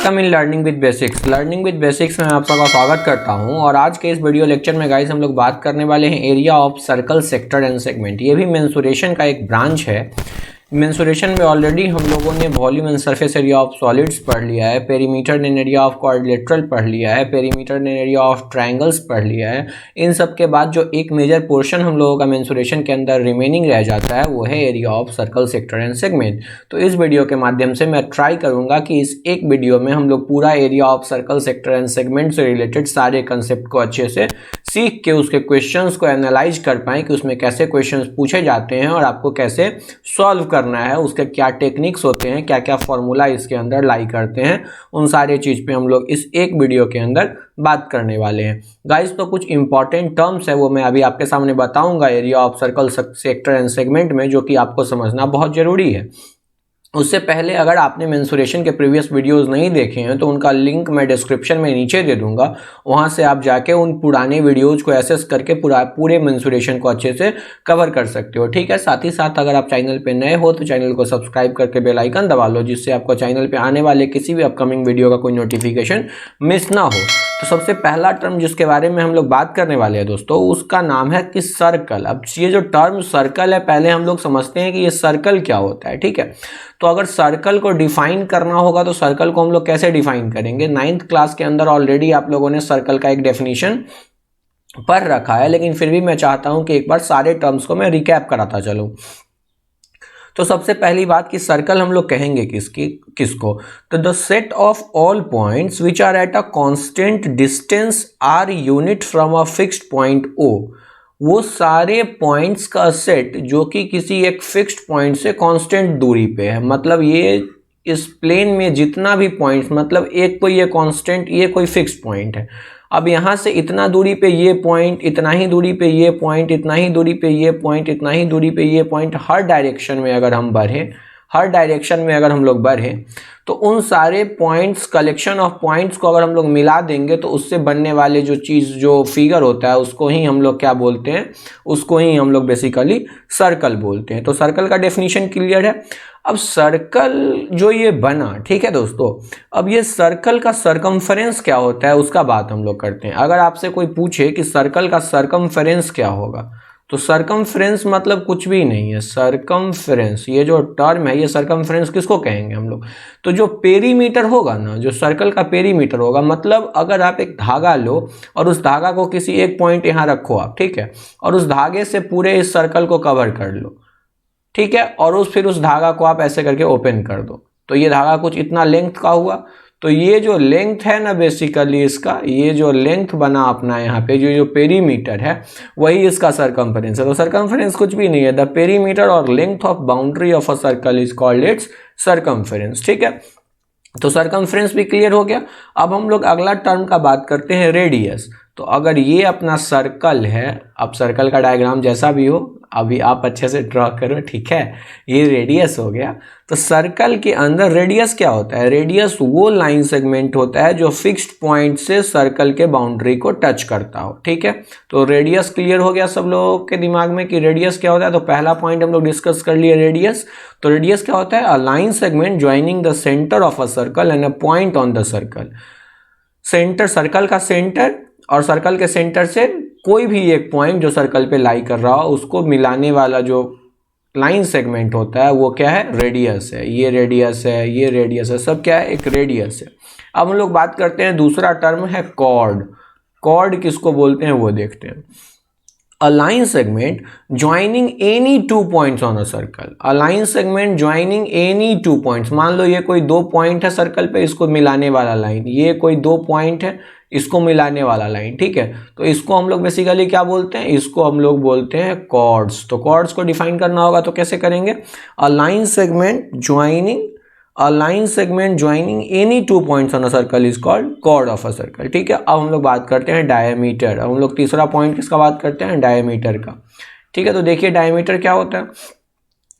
Welcome in learning with basics. Learning with basics में आप सबका स्वागत करता हूं और आज के इस वीडियो लेक्चर में गाइस हम लोग बात करने वाले हैं area of circle, sector and segment. ये भी मेंसुरेशन का एक ब्रांच है। मेंसुरेशन में ऑलरेडी हम लोगों ने volume and surface area of solids पढ़ लिया है, perimeter and area of quadrilateral पढ़ लिया है, perimeter and area of triangles पढ़ लिया है। इन सब के बाद जो एक मेजर पोर्शन हम लोगों का मेंसुरेशन के अंदर रिमेनिंग रह जाता है वो है area of circle, sector and segment. तो इस वीडियो के माध्यम से मैं ट्राई करूंगा कि इस एक वीडियो में हम लोग पूरा area of circle, sector and segment से रिलेटेड सारे कंसेप्ट को अच्छे से सीख के उसके क्वेश्चंस को एनालाइज कर पाएँ कि उसमें कैसे क्वेश्चंस पूछे जाते हैं और आपको कैसे सॉल्व करना है, उसके क्या टेक्निक्स होते हैं, क्या क्या फॉर्मूला इसके अंदर लाई करते हैं, उन सारे चीज़ पे हम लोग इस एक वीडियो के अंदर बात करने वाले हैं गाइस। तो कुछ इंपॉर्टेंट टर्म्स है वो मैं अभी आपके सामने बताऊंगा area of circle, sector and segment में, जो कि आपको समझना बहुत ज़रूरी है। उससे पहले अगर आपने मेंसुरेशन के प्रीवियस वीडियोस नहीं देखे हैं तो उनका लिंक मैं डिस्क्रिप्शन में नीचे दे दूंगा, वहां से आप जाके उन पुराने वीडियोस को एसेस करके पूरे मेंसुरेशन को अच्छे से कवर कर सकते हो। ठीक है, साथ ही साथ अगर आप चैनल पे नए हो तो चैनल को सब्सक्राइब करके बेल आइकन दबा लो, जिससे आपको चैनल पे आने वाले किसी भी अपकमिंग वीडियो का कोई नोटिफिकेशन मिस ना हो। तो सबसे पहला टर्म जिसके बारे में हम लोग बात करने वाले हैं दोस्तों, उसका नाम है कि सर्कल। अब ये जो टर्म सर्कल है, पहले हम लोग समझते हैं कि ये सर्कल क्या होता है। ठीक है, तो अगर सर्कल को डिफाइन करना होगा तो सर्कल को हम लोग कैसे डिफाइन करेंगे? 9th क्लास के अंदर ऑलरेडी आप लोगों ने सर्कल का एक डेफिनेशन पढ़ रखा है, लेकिन फिर भी मैं चाहता हूं कि एक बार सारे टर्म्स को मैं रिकैप कराता चलूं। तो सबसे पहली बात कि सर्कल हम लोग कहेंगे किसको? तो the set of all points which are at a constant distance are unit from a fixed point O. वो सारे पॉइंट्स का सेट जो कि किसी एक फिक्स्ड पॉइंट से कांस्टेंट दूरी पे है। मतलब ये इस प्लेन में जितना भी पॉइंट्स, मतलब एक कोई ये कांस्टेंट, ये कोई फिक्स्ड पॉइंट है। अब यहाँ से इतना दूरी पे ये पॉइंट, इतना ही दूरी पे ये पॉइंट, इतना ही दूरी पे ये पॉइंट, इतना ही दूरी पे ये पॉइंट, हर डायरेक्शन में अगर हम बढ़ें, हर डायरेक्शन में अगर हम लोग बढ़ें तो उन सारे पॉइंट्स, कलेक्शन ऑफ पॉइंट्स को अगर हम लोग मिला देंगे तो उससे बनने वाले जो चीज़, जो फिगर होता है, उसको ही हम लोग क्या बोलते हैं? उसको ही हम लोग बेसिकली सर्कल बोलते हैं। तो सर्कल का डेफिनेशन क्लियर है। अब सर्कल जो ये बना, ठीक है दोस्तों, अब ये सर्कल का सरकमफेरेंस क्या होता है उसका बात हम लोग करते हैं। अगर आपसे कोई पूछे कि सर्कल का सरकमफेरेंस क्या होगा, तो सरकमफेरेंस मतलब कुछ भी नहीं है। सरकमफेरेंस, ये जो टर्म है, ये सरकमफेरेंस किसको कहेंगे हम लोग? तो जो पेरीमीटर होगा ना, जो सर्कल का पेरीमीटर होगा, मतलब अगर आप एक धागा लो और उस धागा को किसी एक पॉइंट यहाँ रखो आप, ठीक है, और उस धागे से पूरे इस सर्कल को कवर कर लो, ठीक है, और फिर उस धागा को आप ऐसे करके ओपन कर दो, तो ये धागा कुछ इतना लेंथ का हुआ। तो ये जो लेंथ है ना, बेसिकली इसका ये जो लेंथ बना अपना यहाँ पे, जो पेरीमीटर है, वही इसका सरकमफेरेंस है। तो सरकमफेरेंस कुछ भी नहीं है। द पेरीमीटर और length of boundary of a circle is called it's circumference. ठीक है, तो सरकमफेरेंस भी क्लियर हो गया। अब हम लोग अगला टर्म का बात करते हैं, रेडियस। तो अगर ये अपना सर्कल है, अब सर्कल का डायग्राम जैसा भी हो, अभी आप अच्छे से ड्रॉ करो, ठीक है, ये रेडियस हो गया। तो सर्कल के अंदर रेडियस क्या होता है? रेडियस वो लाइन सेगमेंट होता है जो फिक्स्ड पॉइंट से सर्कल के बाउंड्री को टच करता हो। ठीक है, तो रेडियस क्लियर हो गया सब लोगों के दिमाग में कि रेडियस क्या होता है। तो पहला पॉइंट हम लोग डिस्कस कर लिए, रेडियस। तो रेडियस क्या होता है? A line segment joining the centre of a circle and a point on the circle. Centre, circle का सेंटर और सर्कल के सेंटर से कोई भी एक पॉइंट जो सर्कल पे लाई कर रहा हो, उसको मिलाने वाला जो लाइन सेगमेंट होता है वो क्या है? रेडियस है। ये रेडियस है, ये रेडियस है, सब क्या है? एक रेडियस है। अब हम लोग बात करते हैं, दूसरा टर्म है कॉर्ड। कॉर्ड किसको बोलते हैं वो देखते हैं। A line segment joining any two points on a circle. A line segment joining any two points. मान लो ये कोई दो पॉइंट है सर्कल पे, इसको मिलाने वाला लाइन, ये कोई दो पॉइंट है, इसको मिलाने वाला लाइन, ठीक है। तो इसको हम लोग बेसिकली क्या बोलते हैं? इसको हम लोग बोलते हैं कॉर्ड्स। तो कॉर्ड्स को डिफाइन करना होगा तो कैसे करेंगे? A line segment joining any two points on a circle is called chord of a circle। ठीक है, अब हम लोग बात करते हैं डायमीटर। अब हम लोग तीसरा पॉइंट किसका बात करते हैं? डायमीटर का। ठीक है, तो देखिए डायमीटर क्या होता है?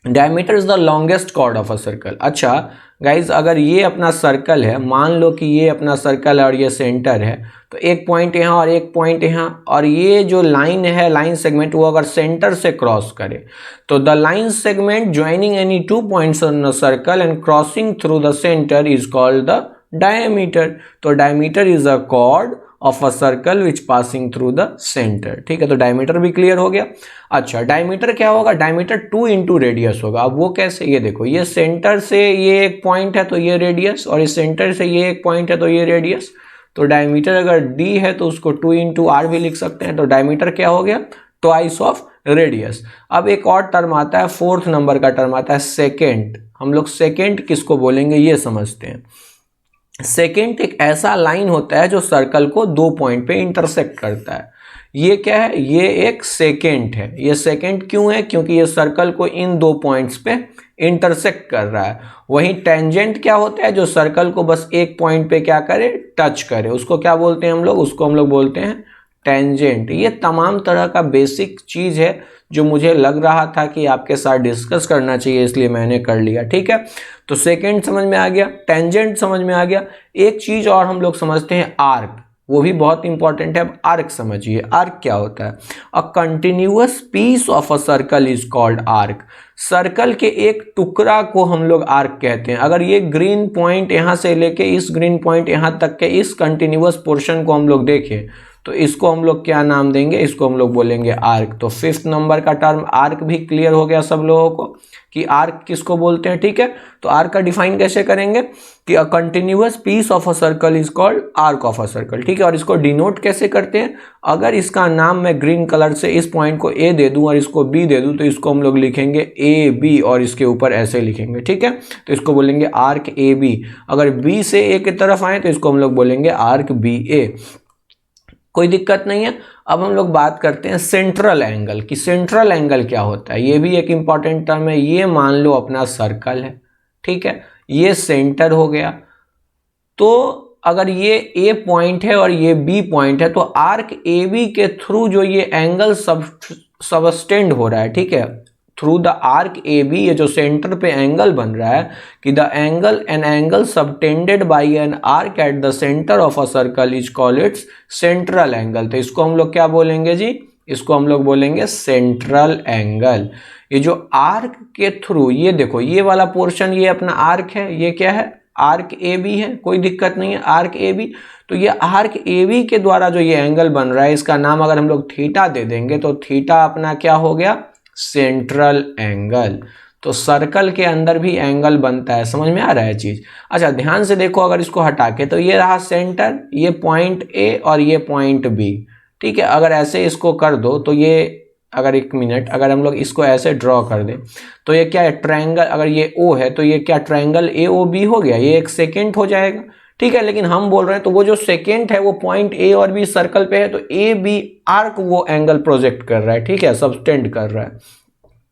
Diameter is the longest chord of a circle. अच्छा गाइज, अगर ये अपना सर्कल है, मान लो कि ये अपना सर्कल है और ये सेंटर है, तो एक पॉइंट यहाँ और एक पॉइंट यहाँ, और ये जो लाइन है, लाइन सेगमेंट, वो अगर सेंटर से क्रॉस करे तो the line segment joining any two points on a circle and crossing through the center is called the diameter. तो diameter is a chord of a circle which passing through the center. ठीक है, तो diameter भी clear हो गया। अच्छा, diameter क्या होगा? डायमीटर 2 इंटू रेडियस होगा। अब वो कैसे? ये देखो, ये सेंटर से ये एक पॉइंट है तो ये रेडियस, और इस सेंटर से ये एक पॉइंट है तो ये रेडियस। तो डायमीटर अगर डी है तो उसको 2 इंटू आर भी लिख सकते हैं। तो डायमीटर क्या हो गया? Twice of radius. अब एक और टर्म आता है, 4th नंबर का टर्म आता है सेकेंड। हम लोग सेकेंड किसको बोलेंगे ये समझते हैं। सेकेंड एक ऐसा लाइन होता है जो सर्कल को 2 पॉइंट पे इंटरसेक्ट करता है। ये क्या है? ये एक सेकेंड है। ये सेकेंड क्यों है? क्योंकि ये सर्कल को इन 2 पॉइंट्स पे इंटरसेक्ट कर रहा है। वहीं टेंजेंट क्या होता है? जो सर्कल को बस एक पॉइंट पे क्या करे? टच करे। उसको क्या बोलते हैं हम लोग? उसको हम लोग बोलते हैं टेंजेंट। ये तमाम तरह का बेसिक चीज है जो मुझे लग रहा था कि आपके साथ डिस्कस करना चाहिए, इसलिए मैंने कर लिया। ठीक है, तो सेकेंड समझ में आ गया, टेंजेंट समझ में आ गया। एक चीज और हम लोग समझते हैं, आर्क, वो भी बहुत इंपॉर्टेंट है। अब आर्क समझिए, आर्क क्या होता है? A continuous piece of a circle is called arc. Circle के एक टुकड़ा को हम लोग आर्क कहते हैं। अगर ये ग्रीन पॉइंट यहां से लेके इस ग्रीन पॉइंट यहां तक के इस कंटिन्यूअस पोर्शन को हम लोग देखें तो इसको हम लोग क्या नाम देंगे? इसको हम लोग बोलेंगे आर्क। तो 5th नंबर का टर्म आर्क भी क्लियर हो गया सब लोगों को कि आर्क किसको बोलते हैं। ठीक है, तो आर्क का डिफाइन कैसे करेंगे कि a continuous piece of a circle is called arc of a circle. ठीक है, और इसको डिनोट कैसे करते हैं? अगर इसका नाम मैं ग्रीन कलर से इस पॉइंट को ए दे दूं और इसको बी दे दूं तो इसको हम लोग लिखेंगे ए बी, और इसके ऊपर ऐसे लिखेंगे। ठीक है, तो इसको बोलेंगे आर्क ए बी। अगर बी से ए की तरफ आए तो इसको हम लोग बोलेंगे आर्क बी ए। कोई दिक्कत नहीं है। अब हम लोग बात करते हैं सेंट्रल एंगल की। सेंट्रल एंगल क्या होता है? ये भी एक इंपॉर्टेंट टर्म है। ये मान लो अपना सर्कल है, ठीक है, ये सेंटर हो गया। तो अगर ये ए पॉइंट है और ये बी पॉइंट है तो आर्क ए बी के थ्रू जो ये एंगल सबस्टेंड हो रहा है, ठीक है, through the arc A B, ये जो सेंटर पे एंगल बन रहा है कि the angle subtended by an arc at the centre of a circle is called its central angle. तो इसको हम लोग क्या बोलेंगे जी? इसको हम लोग बोलेंगे सेंट्रल एंगल। ये जो आर्क के थ्रू, ये देखो ये वाला पोर्शन ये अपना आर्क है, ये क्या है? आर्क ए बी है। कोई दिक्कत नहीं है, आर्क ए बी। तो ये आर्क ए बी के द्वारा जो ये एंगल बन रहा है इसका नाम अगर हम लोग थीटा दे देंगे तो थीटा अपना क्या हो गया? Central angle. तो सर्कल के अंदर भी एंगल बनता है। समझ में आ रहा है चीज? अच्छा, ध्यान से देखो, अगर इसको हटा के तो ये रहा सेंटर, ये पॉइंट ए और ये पॉइंट बी। ठीक है, अगर ऐसे इसको कर दो तो ये, अगर एक मिनट, अगर हम लोग इसको ऐसे ड्रॉ कर दें तो ये क्या है? ट्रायंगल। अगर ये ओ है तो ये क्या? ट्रायंगल ए ओ बी हो गया। ये एक सेकेंड हो जाएगा। ठीक है, लेकिन हम बोल रहे हैं तो वो जो सेकेंड है वो पॉइंट ए और बी सर्कल पे है, तो ए बी आर्क वो एंगल प्रोजेक्ट कर रहा है। ठीक है, सबटेंड कर रहा है।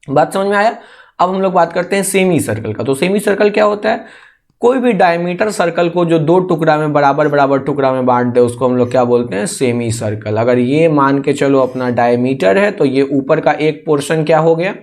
बात समझ में आया? अब हम लोग बात करते हैं सेमी सर्कल का। तो सेमी सर्कल क्या होता है? कोई भी डायमीटर सर्कल को जो 2 टुकड़ा में बराबर बराबर टुकड़ा में बांट दे उसको हम लोग क्या बोलते हैं? Semi circle. अगर ये मान के चलो अपना डायमीटर है तो ये ऊपर का एक पोर्शन क्या हो गया?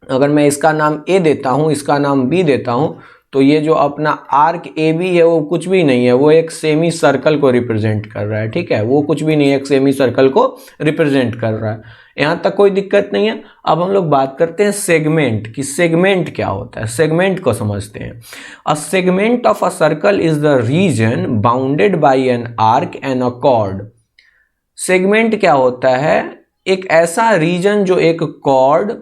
अगर मैं इसका नाम ए देता हूं, इसका नाम बी देता हूं, तो ये जो अपना आर्क ए बी है वो कुछ भी नहीं है, वो एक सेमी सर्कल को रिप्रेजेंट कर रहा है। ठीक है, वो कुछ भी नहीं है, एक सेमी सर्कल को रिप्रेजेंट कर रहा है। यहां तक कोई दिक्कत नहीं है। अब हम लोग बात करते हैं सेगमेंट की। सेगमेंट क्या होता है? सेगमेंट को समझते हैं। A segment of a circle is the reason bounded by an arc and a cord. Segment क्या होता है? एक ऐसा रीजन जो एक कॉर्ड,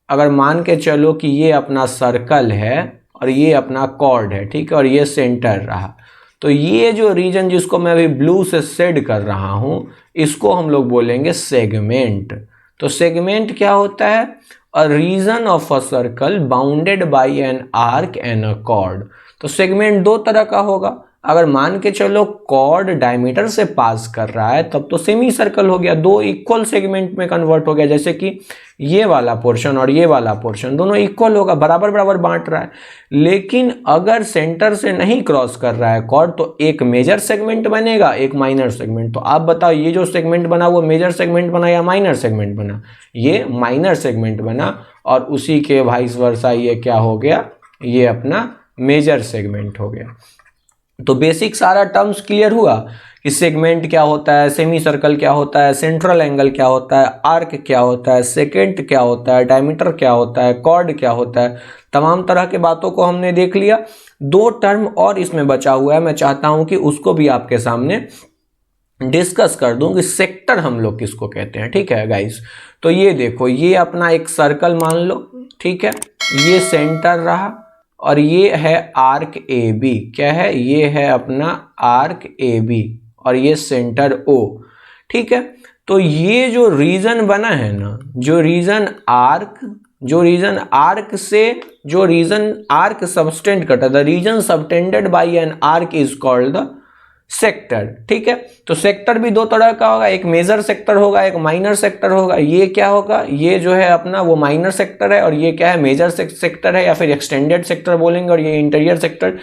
अगर मान के चलो कि ये अपना सर्कल है और ये अपना कॉर्ड है, ठीक है, और ये सेंटर रहा, तो ये जो रीजन जिसको मैं अभी ब्लू से शेड कर रहा हूं इसको हम लोग बोलेंगे सेगमेंट। तो सेगमेंट क्या होता है? A region of a circle bounded by an arc and a chord. तो सेगमेंट 2 तरह का होगा। अगर मान के चलो कॉर्ड डायमीटर से पास कर रहा है तब तो सेमी सर्कल हो गया, 2 इक्वल सेगमेंट में कन्वर्ट हो गया। जैसे कि ये वाला पोर्शन और ये वाला पोर्शन दोनों इक्वल होगा, बराबर बराबर बांट रहा है। लेकिन अगर सेंटर से नहीं क्रॉस कर रहा है कॉर्ड तो एक मेजर सेगमेंट बनेगा, एक माइनर सेगमेंट। तो आप बताओ ये जो सेगमेंट बना वो मेजर सेगमेंट बना या माइनर सेगमेंट बना? ये माइनर सेगमेंट बना, और उसी के वाइस वर्सा ये क्या हो गया? ये अपना मेजर सेगमेंट हो गया। तो बेसिक सारा टर्म्स क्लियर हुआ कि सेगमेंट क्या होता है, सेमी सर्कल क्या होता है, सेंट्रल एंगल क्या होता है, आर्क क्या होता है, सेकेंट क्या होता है, डायमीटर क्या होता है, कॉर्ड क्या होता है, तमाम तरह के बातों को हमने देख लिया। 2 टर्म और इसमें बचा हुआ है, मैं चाहता हूं कि उसको भी आपके सामने डिस्कस कर दूं कि सेक्टर हम लोग किसको कहते हैं। ठीक है गाइस, तो ये देखो, ये अपना एक सर्कल मान लो, ठीक है, ये सेंटर रहा और ये है आर्क ए बी। क्या है? ये है अपना आर्क ए बी और ये सेंटर ओ। ठीक है, तो ये जो रीजन बना है ना, जो रीजन आर्क से जो रीजन आर्क सबटेंड करता है, the region subtended by an arc is called the sector. ठीक है, तो सेक्टर भी 2 तरह का होगा, एक मेजर सेक्टर होगा, एक माइनर सेक्टर होगा। ये क्या होगा? ये जो है अपना वो माइनर सेक्टर है और ये क्या है? मेजर सेक्टर है, या फिर एक्सटेंडेड सेक्टर बोलेंगे, और ये इंटीरियर सेक्टर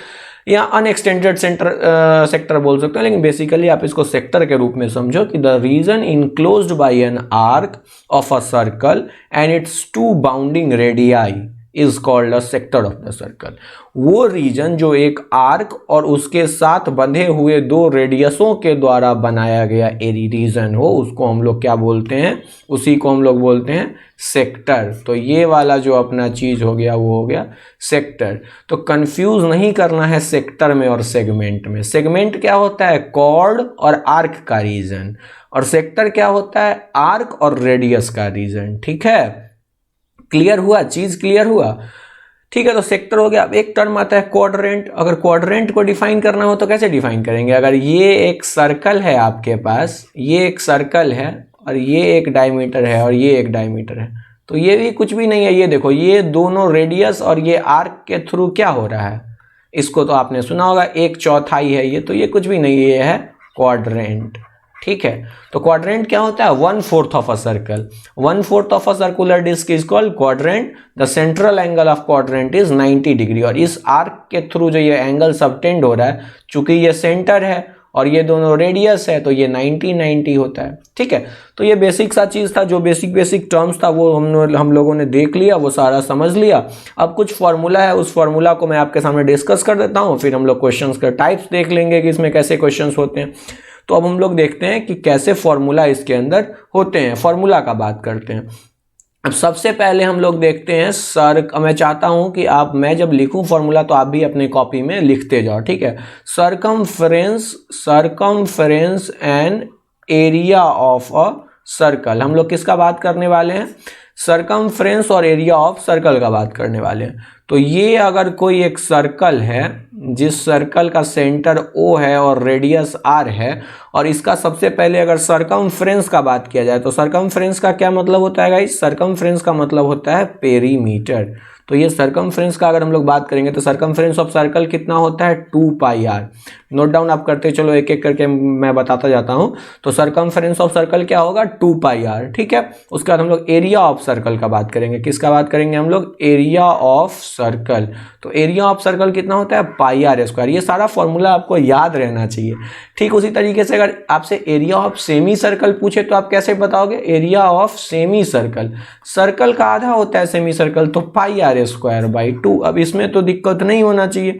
या अनएक्सटेंडेड सेक्टर बोल सकते हैं, लेकिन बेसिकली आप इसको सेक्टर के रूप में समझो कि the region enclosed by an arc of a circle and its 2 bounding radii is called a sector of the circle. वो रीजन जो एक आर्क और उसके साथ बंधे हुए 2 रेडियसों के द्वारा बनाया गया रीजन हो, उसको हम लोग क्या बोलते हैं? उसी को हम लोग बोलते हैं सेक्टर। तो ये वाला जो अपना चीज हो गया वो हो गया सेक्टर। तो कंफ्यूज नहीं करना है सेक्टर में और सेगमेंट में। सेगमेंट क्या होता है? कॉर्ड और आर्क का रीजन, और सेक्टर क्या होता है? आर्क और रेडियस का रीजन। ठीक है, क्लियर हुआ? चीज क्लियर हुआ? ठीक है, तो सेक्टर हो गया। अब एक टर्म आता है क्वाड्रेंट। अगर क्वाड्रेंट को डिफाइन करना हो तो कैसे डिफाइन करेंगे? अगर ये एक सर्कल है आपके पास, ये एक सर्कल है और ये एक डायमीटर है और ये एक डायमीटर है, तो ये भी कुछ भी नहीं है। ये देखो, ये दोनों रेडियस और ये आर्क के थ्रू क्या हो रहा है? इसको तो आपने सुना होगा, 1/4 है ये, तो ये कुछ भी नहीं है, ये है क्वाड्रेंट। ठीक है, तो क्वाड्रेंट क्या होता है? 1/4 of a circle. 1/4 of a circular disc is called quadrant. The central angle of quadrant is 90 degree, और इस आर्क के थ्रू जो ये एंगल सबटेंड हो रहा है, चूंकि ये सेंटर है और ये दोनों रेडियस है, तो ये 90 होता है। ठीक है, तो ये बेसिक सा चीज था, जो बेसिक टर्म्स था वो हम लोगों ने देख लिया, वो सारा समझ लिया। अब कुछ फॉर्मूला है, उस फॉर्मूला को मैं आपके सामने डिस्कस कर देता हूँ, फिर हम लोग क्वेश्चंस के टाइप्स देख लेंगे कि इसमें कैसे क्वेश्चंस होते हैं। तो अब हम लोग देखते हैं कि कैसे फॉर्मूला इसके अंदर होते हैं। फॉर्मूला का बात करते हैं। अब सबसे पहले हम लोग देखते हैं मैं चाहता हूं कि मैं जब लिखूं फॉर्मूला तो आप भी अपने कॉपी में लिखते जाओ। ठीक है, circumference and area of a circle. हम लोग किसका बात करने वाले हैं? सरकमफ्रेंस और एरिया ऑफ सर्कल का बात करने वाले हैं। तो ये अगर कोई एक सर्कल है, जिस सर्कल का सेंटर O है और रेडियस R है, और इसका सबसे पहले अगर सरकमफ्रेंस का बात किया जाए, तो सरकमफ्रेंस का क्या मतलब होता है गाइस? सरकमफ्रेंस का मतलब होता है पेरीमीटर। तो ये सरकमफ्रेंस का अगर हम लोग बात करेंगे तो सरकमफ्रेंस ऑफ सर्कल कितना होता है? 2πr। नोट डाउन आप करते चलो, एक एक करके मैं बताता जाता हूं। तो सरकमफ्रेंस ऑफ सर्कल क्या होगा? 2πr। ठीक है, उसके बाद हम लोग एरिया ऑफ सर्कल का बात करेंगे। किसका बात करेंगे हम लोग? Area of circle. तो एरिया ऑफ सर्कल कितना होता है? πr²। ये सारा फॉर्मूला आपको याद रहना चाहिए। ठीक उसी तरीके से अगर आपसे एरिया ऑफ सेमी सर्कल पूछे तो आप कैसे बताओगे? Area of semi circle, circle का आधा होता है सेमी सर्कल, तो πr²/2। अब इसमें तो दिक्कत नहीं होना चाहिए।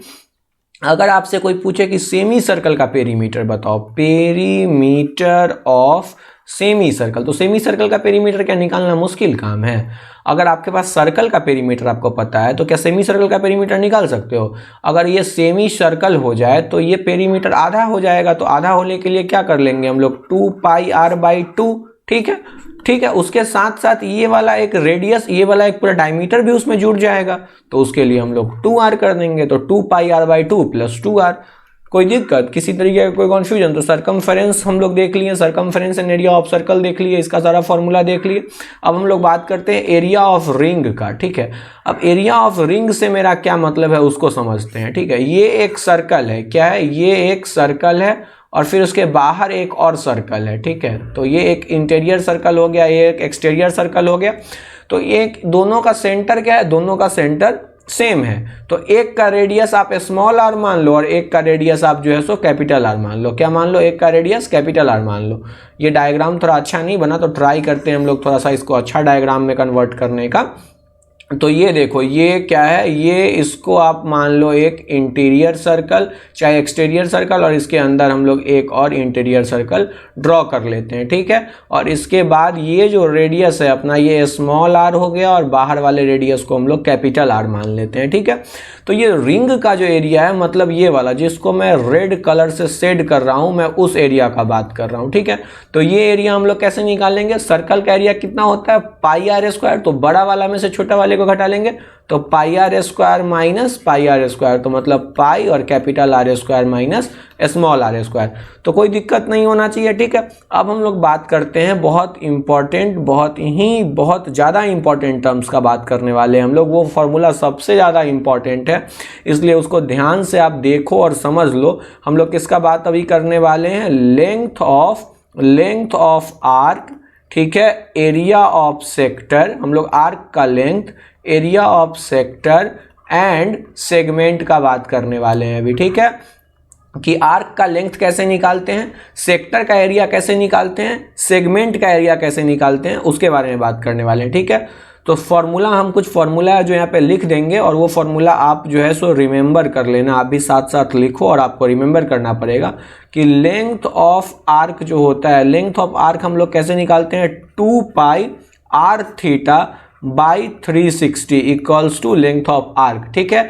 अगर आपसे कोई पूछे कि सेमी सर्कल का पेरीमीटर बताओ, पेरीमीटर ऑफ सेमी सर्कल, तो सेमी सर्कल का पेरीमीटर क्या निकालना मुश्किल काम है? अगर आपके पास सर्कल का पेरीमीटर आपको पता है तो क्या सेमी सर्कल का पेरीमीटर निकाल सकते हो? अगर ये सेमी सर्कल हो जाए तो ये पेरीमीटर आधा हो जाएगा, तो आधा होने के लिए क्या कर लेंगे हम लोग? 2πr/2। ठीक है, ठीक है, उसके साथ साथ ये वाला एक रेडियस, ये वाला एक पूरा डायमीटर भी उसमें जुड़ जाएगा, तो उसके लिए हम लोग 2r कर देंगे। तो 2πr/2 + 2r। कोई दिक्कत, किसी तरीके का कोई कन्फ्यूजन? तो सरकमफ्रेंस हम लोग देख लिए, circumference and area of circle देख लिए, इसका सारा फॉर्मूला देख लिए। अब हम लोग बात करते हैं एरिया ऑफ रिंग का। ठीक है, अब एरिया ऑफ रिंग से मेरा क्या मतलब है उसको समझते हैं। ठीक है, ये एक सर्कल है। क्या है? ये एक सर्कल है और फिर उसके बाहर एक और सर्कल है। ठीक है, तो ये एक इंटीरियर सर्कल हो गया, ये एक एक्सटीरियर सर्कल हो गया। तो एक दोनों का सेंटर क्या है? दोनों का सेंटर सेम है। तो एक का रेडियस आप स्मॉल r मान लो और एक का रेडियस आप जो है सो कैपिटल R मान लो। क्या मान लो? एक का रेडियस कैपिटल R मान लो। ये डायग्राम थोड़ा अच्छा नहीं बना, तो ट्राई करते हैं हम लोग थोड़ा सा इसको अच्छा डायग्राम में कन्वर्ट करने का। तो ये देखो ये क्या है, ये इसको आप मान लो एक इंटीरियर सर्कल चाहे एक्सटीरियर सर्कल, और इसके अंदर हम लोग एक और इंटीरियर सर्कल ड्रॉ कर लेते हैं, ठीक है। और इसके बाद ये जो रेडियस है अपना ये स्मॉल आर हो गया और बाहर वाले रेडियस को हम लोग कैपिटल आर मान लेते हैं, ठीक है। तो ये रिंग का जो एरिया है मतलब ये वाला जिसको मैं रेड कलर से शेड कर रहा हूँ, मैं उस एरिया का बात कर रहा हूँ, ठीक है। तो ये एरिया हम लोग कैसे निकालेंगे, सर्कल का एरिया कितना होता है पाई आर स्क्वायर, तो बड़ा वाला में से छोटा वाले को घटा लेंगे तो pi R square minus pi R square, तो मतलब पाई और capital R square minus small R square. तो कोई दिक्कत नहीं होना चाहिए, ठीक है। अब हम लोग बात करते हैं बहुत इंपॉर्टेंट, बहुत ज़्यादा इंपॉर्टेंट टर्म्स का बात करने वाले हैं हम लोग। वो फॉर्मूला सबसे ज़्यादा इंपॉर्टेंट है, इसलिए उसको ध्यान से आप देखो और समझ लो। हम लोग किसका बात अभी करने वाले हैं, लेंथ ऑफ आर्क, ठीक है, एरिया ऑफ सेक्टर, हम लोग आर्क का length, area of sector and segment का बात करने वाले हैं अभी, ठीक है। कि आर्क का लेंथ कैसे निकालते हैं, सेक्टर का एरिया कैसे निकालते हैं, सेगमेंट का एरिया कैसे निकालते हैं, उसके बारे में बात करने वाले हैं, ठीक है। तो फॉर्मूला हम कुछ फॉर्मूला जो यहाँ पे लिख देंगे और वो फॉर्मूला आप जो है सो रिमेंबर कर लेना, आप भी साथ साथ लिखो और आपको रिमेंबर करना पड़ेगा कि लेंथ ऑफ आर्क जो होता है, लेंथ ऑफ आर्क हम लोग कैसे निकालते हैं, 2 pi are theta by 360 equals to length of arc, ठीक है।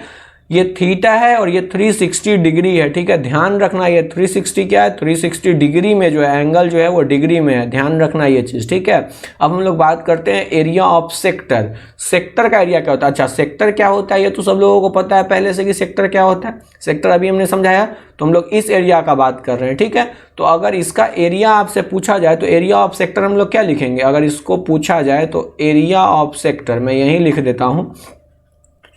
ये थीटा है और ये 360 डिग्री है, ठीक है। ध्यान रखना ये 360 क्या है, 360 डिग्री में जो है एंगल जो है वो डिग्री में है, ध्यान रखना ये चीज़, ठीक है। अब हम लोग बात करते हैं एरिया ऑफ सेक्टर। सेक्टर का एरिया क्या होता है, अच्छा सेक्टर क्या होता है ये तो सब लोगों को पता है पहले से कि सेक्टर क्या होता है, सेक्टर अभी हमने समझाया। तो हम लोग इस एरिया का बात कर रहे हैं, ठीक है। तो अगर इसका एरिया आपसे पूछा जाए तो एरिया ऑफ सेक्टर हम लोग क्या लिखेंगे, अगर इसको पूछा जाए तो एरिया ऑफ सेक्टर मैं यहीं लिख देता हूँ।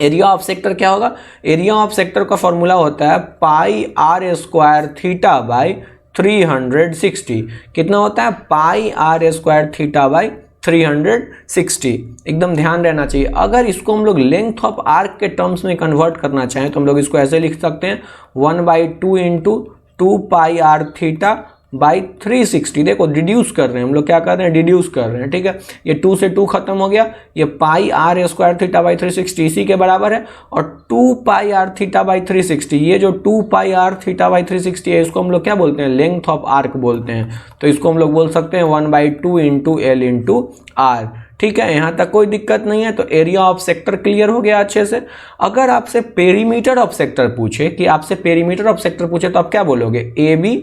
एरिया ऑफ सेक्टर क्या होगा, एरिया ऑफ सेक्टर का फॉर्मूला होता है pi R square theta by 360। कितना होता है, pi R square theta by 360। एकदम ध्यान रहना चाहिए। अगर इसको हम लोग लेंथ ऑफ आर्क के टर्म्स में कन्वर्ट करना चाहें तो हम लोग इसको ऐसे लिख सकते हैं 1/2 into 2 pi are theta by 360। देखो डिड्यूस कर रहे हैं हम लोग, क्या कर रहे हैं, डिड्यूस कर रहे हैं, ठीक है। ये 2 से 2 खत्म हो गया, ये पाई आर स्क्वायर थीटा बाई 360 इसी के बराबर है। और 2 पाई आर थीटा बाई 360, ये जो 2 पाई आर थीटा बाई 360 है इसको हम लोग क्या बोलते हैं, लेंथ ऑफ आर्क बोलते हैं। तो इसको हम लोग बोल सकते हैं 1/2 इंटू एल इंटू आर, ठीक है। यहाँ तक कोई दिक्कत नहीं है। तो एरिया ऑफ सेक्टर क्लियर हो गया अच्छे से। अगर आपसे पेरीमीटर ऑफ सेक्टर पूछे, कि आपसे पेरीमीटर ऑफ सेक्टर पूछे तो आप क्या बोलोगे, A B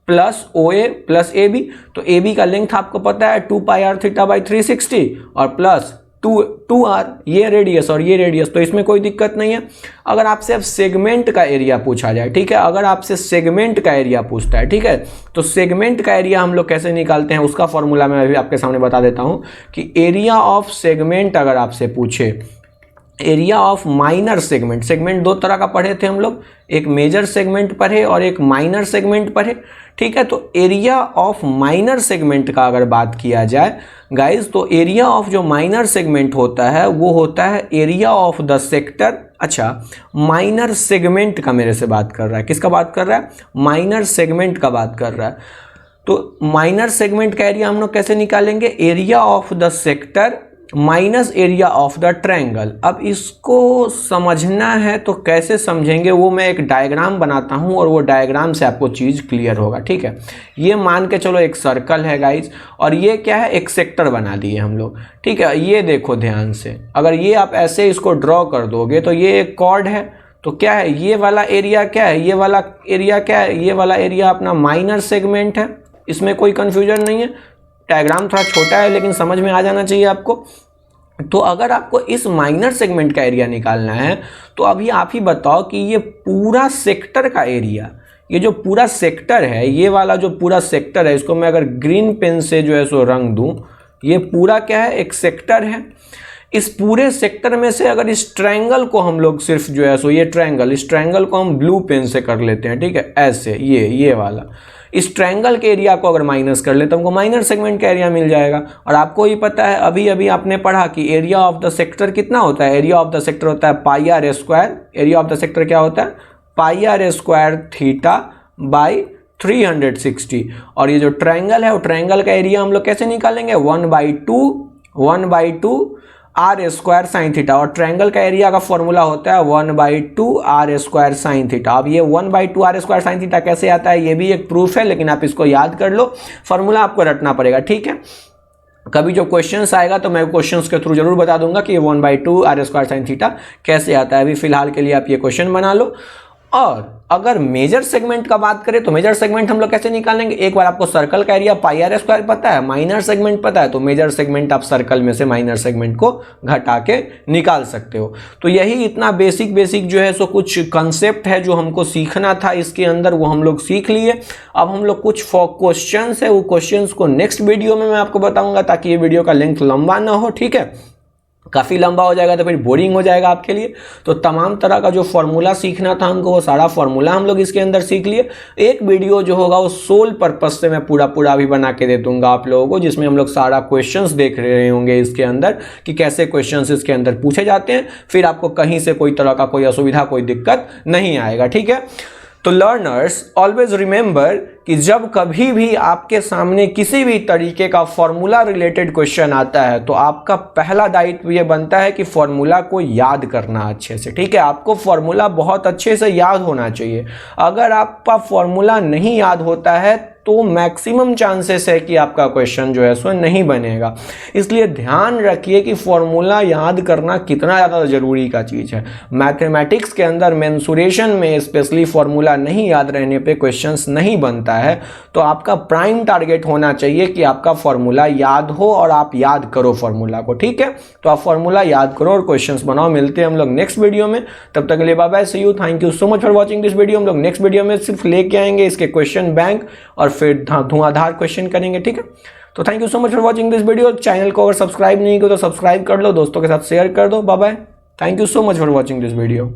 plus O A plus A B. तो ए बी का लेंथ आपको पता है 2 पाई आर थीटा बाई 360 और प्लस 2 आर, ये रेडियस और ये रेडियस, तो इसमें कोई दिक्कत नहीं है। अगर आपसे अब सेगमेंट का एरिया पूछा जाए, ठीक है, अगर आपसे सेगमेंट का एरिया पूछता है, ठीक है, तो सेगमेंट का एरिया हम लोग कैसे निकालते हैं उसका फॉर्मूला मैं अभी आपके सामने बता देता हूं कि एरिया ऑफ सेगमेंट अगर आपसे पूछे, area of minor segment, segment 2 तरह का पढ़े थे हम लोग, एक मेजर सेगमेंट पढ़े और एक माइनर सेगमेंट पढ़े, ठीक है। तो एरिया ऑफ माइनर सेगमेंट का अगर बात किया जाए गाइज, तो एरिया ऑफ जो माइनर सेगमेंट होता है वो होता है एरिया ऑफ द सेक्टर। अच्छा, माइनर सेगमेंट का मेरे से बात कर रहा है, किसका बात कर रहा है, माइनर सेगमेंट का बात कर रहा है। तो माइनर सेगमेंट का एरिया हम लोग कैसे निकालेंगे, area of the sector minus area of the triangle. अब इसको समझना है तो कैसे समझेंगे वो मैं एक डायग्राम बनाता हूं और वो डायग्राम से आपको चीज़ क्लियर होगा, ठीक है। ये मान के चलो एक सर्कल है गाइज और ये क्या है, एक सेक्टर बना दिए हम लोग, ठीक है। ये देखो ध्यान से, अगर ये आप ऐसे इसको ड्रॉ कर दोगे तो ये एक कॉर्ड है, तो क्या है ये वाला एरिया, क्या है ये वाला एरिया, क्या है ये वाला एरिया अपना माइनर सेगमेंट है। इसमें कोई कन्फ्यूजन नहीं है, डायग्राम थोड़ा छोटा है लेकिन समझ में आ जाना चाहिए आपको। तो अगर आपको इस माइनर सेगमेंट का एरिया निकालना है तो अभी आप ही बताओ कि ये पूरा सेक्टर का एरिया, ये जो पूरा सेक्टर है, ये वाला जो पूरा सेक्टर है, इसको मैं अगर ग्रीन पेन से जो है सो रंग दूं, ये पूरा क्या है, एक सेक्टर है। इस पूरे सेक्टर में से अगर इस ट्रायंगल को हम लोग सिर्फ जो है सो ये ट्रायंगल, इस ट्रायंगल को हम ब्लू पेन से कर लेते हैं, ठीक है, ऐसे ये वाला, इस ट्रायंगल के एरिया को अगर माइनस कर ले तो हमको माइनर सेगमेंट का एरिया मिल जाएगा। और आपको ही पता है अभी अभी आपने पढ़ा कि एरिया ऑफ द सेक्टर कितना होता है, एरिया ऑफ द सेक्टर होता है pi R square. Area of the sector क्या होता है, pi R square theta by 360। और ये जो ट्रायंगल है वो ट्रायंगल का एरिया हम लोग कैसे निकालेंगे, 1/2 आर स्क्वायर साइन थीटा, और ट्रायंगल का एरिया का फॉर्मूला होता है 1/2 आर स्क्वायर साइन थीटा। अब ये 1/2 आर स्क्वायर साइन थीटा कैसे आता है, ये भी एक प्रूफ है, लेकिन आप इसको याद कर लो, फॉर्मूला आपको रटना पड़ेगा, ठीक है। कभी जो क्वेश्चंस आएगा तो मैं क्वेश्चंस के थ्रू जरूर बता दूंगा कि ये 1/2 आर स्क्वायर साइन थीटा कैसे आता है। अभी फिलहाल के लिए आप ये क्वेश्चन बना लो। और अगर मेजर सेगमेंट का बात करें तो मेजर सेगमेंट हम लोग कैसे निकालेंगे, एक बार आपको सर्कल का एरिया पाई आर स्क्वायर पता है, माइनर सेगमेंट पता है, तो मेजर सेगमेंट आप सर्कल में से माइनर सेगमेंट को घटा के निकाल सकते हो। तो यही इतना बेसिक जो है सो कुछ कंसेप्ट है जो हमको सीखना था इसके अंदर, वो हम लोग सीख लिए। अब हम लोग कुछ क्वेश्चंस है, वो क्वेश्चंस को नेक्स्ट वीडियो में मैं आपको बताऊंगा, ताकि ये वीडियो का लेंथ लंबा ना हो, ठीक है। काफ़ी लंबा हो जाएगा तो फिर बोरिंग हो जाएगा आपके लिए। तो तमाम तरह का जो फॉर्मूला सीखना था हमको, वो सारा फॉर्मूला हम लोग इसके अंदर सीख लिए। एक वीडियो जो होगा वो सोल पर्पज से मैं पूरा भी बना के दे दूंगा आप लोगों को, जिसमें हम लोग सारा क्वेश्चंस देख रहे होंगे इसके अंदर कि कैसे क्वेश्चंस इसके अंदर पूछे जाते हैं। फिर आपको कहीं से कोई तरह का कोई असुविधा, कोई दिक्कत नहीं आएगा, ठीक है। तो लर्नर्स ऑलवेज रिमेंबर कि जब कभी भी आपके सामने किसी भी तरीके का फॉर्मूला रिलेटेड क्वेश्चन आता है तो आपका पहला दायित्व ये बनता है कि फॉर्मूला को याद करना अच्छे से, ठीक है। आपको फॉर्मूला बहुत अच्छे से याद होना चाहिए। अगर आपका फॉर्मूला नहीं याद होता है तो मैक्सिमम चांसेस है कि आपका क्वेश्चन जो है सो नहीं बनेगा। इसलिए ध्यान रखिए कि फॉर्मूला याद करना कितना ज़्यादा ज़रूरी का चीज़ है। मैथमेटिक्स के अंदर मेंसुरेशन में स्पेशली फॉर्मूला नहीं याद रहने पे क्वेश्चंस नहीं बनता है। तो आपका प्राइम टारगेट होना चाहिए कि आपका फॉर्मूला याद हो और आप याद करो फॉर्मूला को, ठीक है। तो आप फॉर्मूला याद करो और क्वेश्चंस बनाओ। मिलते हैं हम लोग नेक्स्ट वीडियो में, तब तक के लिए bye bye, see you, thank you so much for watching this video. हम लोग नेक्स्ट वीडियो में सिर्फ लेके आएंगे इसके क्वेश्चन बैंक और फिर धुआंधार क्वेश्चन करेंगे, ठीक है। तो thank you so much for watching this video. Channel को अगर सब्सक्राइब नहीं किया तो सब्सक्राइब कर लो, दोस्तों के साथ शेयर कर दो। Bye bye, thank you so much for watching this video.